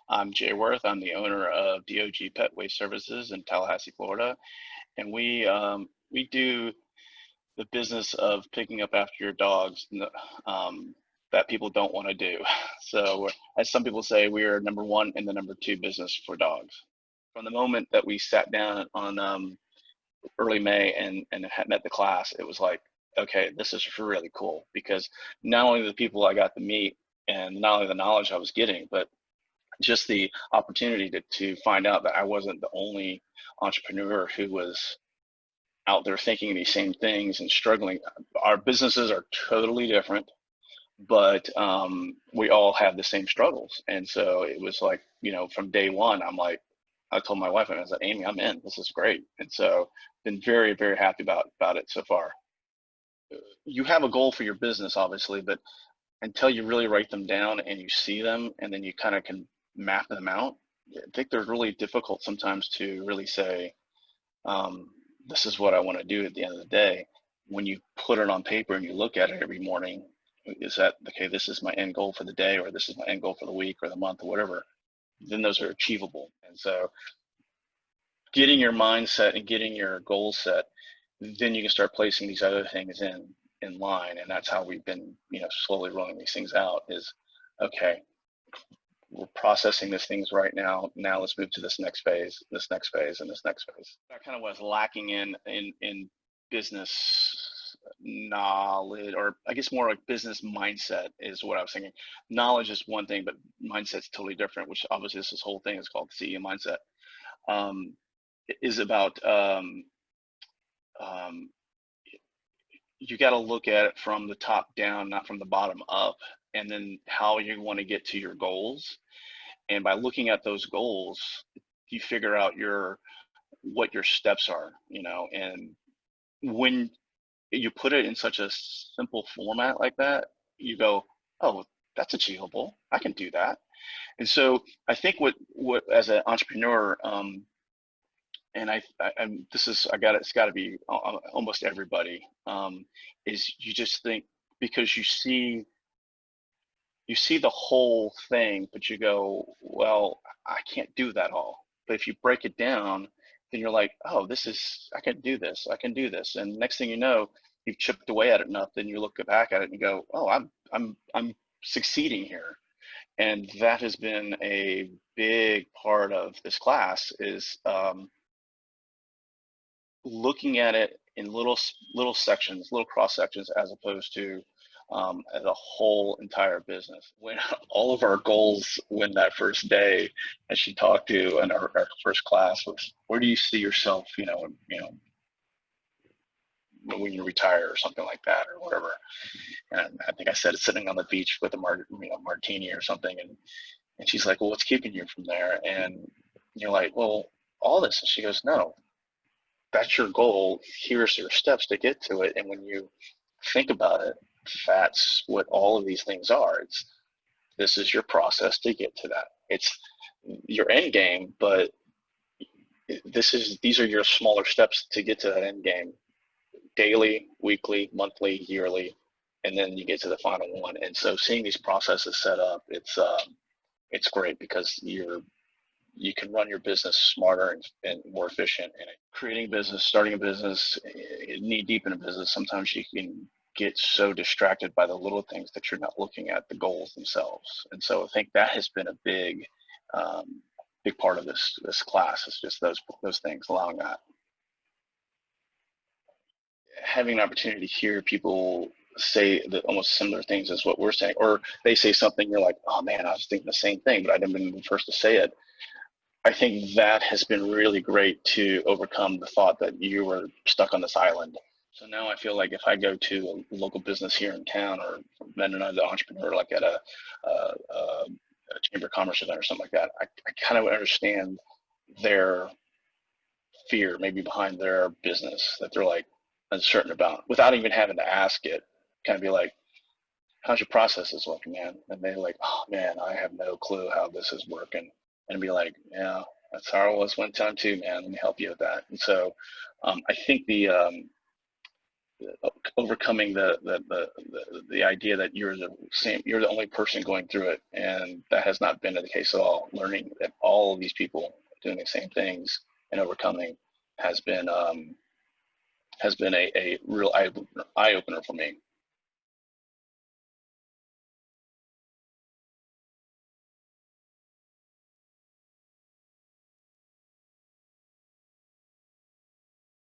I'm Jay Wirth. I'm the owner of DOG Pet Waste Services in Tallahassee, Florida, and we do the business of picking up after your dogs that people don't want to do. So, as some people say, we are number one and the number two business for dogs. From the moment that we sat down on early May and had met the class, it was like, okay, this is really cool because not only the people I got to meet and not only the knowledge I was getting, but just the opportunity to find out that I wasn't the only entrepreneur who was out there thinking these same things and struggling. Our businesses are totally different, but we all have the same struggles. And so it was like, from day one, I'm like, I told my wife, and I was like, Amy, I'm in. This is great. And so been very, very happy about it so far. You have a goal for your business, obviously, but until you really write them down and you see them and then you kind of can map them out, I think they're really difficult sometimes to really say, this is what I want to do at the end of the day. When you put it on paper and you look at it every morning, is that, okay, this is my end goal for the day, or this is my end goal for the week or the month or whatever, then those are achievable. And so getting your mindset and getting your goals set, then you can start placing these other things in line. And that's how we've been, slowly rolling these things out is, okay, we're processing these things right now. Now let's move to this next phase, and this next phase. That kind of was lacking in business knowledge, or I guess more like business mindset is what I was thinking. Knowledge is one thing, but mindset's totally different, which obviously this whole thing is called CEO mindset. Is about um, you got to look at it from the top down, not from the bottom up, and then how you want to get to your goals. And by looking at those goals, you figure out what your steps are, and when you put it in such a simple format like that, you go, oh, that's achievable. I can do that. And so I think what as an entrepreneur, and this is it's got to be almost everybody, is you just think because you see the whole thing, but you go, well, I can't do that all. But if you break it down, then you're like, oh, I can do this, I can do this. And next thing you know, you've chipped away at it enough, then you look back at it and you go, oh, I'm succeeding here. And that has been a big part of this class is looking at it in little sections, little cross sections, as opposed to as a whole entire business. When all of our goals when that first day, as she talked to in our first class, was where do you see yourself, when you retire or something like that or whatever. And I think I said it's sitting on the beach with a martini or something, and she's like, well, what's keeping you from there? And you're like, well, all this. And she goes, no, that's your goal. Here's your steps to get to it. And when you think about it, that's what all of these things are. This is your process to get to that. It's your end game, but these are your smaller steps to get to that end game. Daily, weekly, monthly, yearly, and then you get to the final one. And so seeing these processes set up, it's great because you can run your business smarter and more efficient. And creating business, starting a business, knee deep in a business, sometimes you can get so distracted by the little things that you're not looking at the goals themselves. And so I think that has been a big part of this class is just those things, allowing that. Having an opportunity to hear people say the almost similar things as what we're saying, or they say something, you're like, oh man, I was thinking the same thing, but I didn't been the first to say it. I think that has been really great to overcome the thought that you were stuck on this island. So now I feel like if I go to a local business here in town, or met another entrepreneur like at a chamber of commerce event or something like that, I kind of understand their fear maybe behind their business that they're like uncertain about without even having to ask it. Kind of be like, how's your processes looking, man? And they're like, oh man, I have no clue how this is working. And be like, yeah, that's how it was one time too, man. Let me help you with that. And so I think overcoming the idea that you're the only person going through it, and that has not been the case at all. Learning that all of these people doing the same things and overcoming has been a real eye opener for me.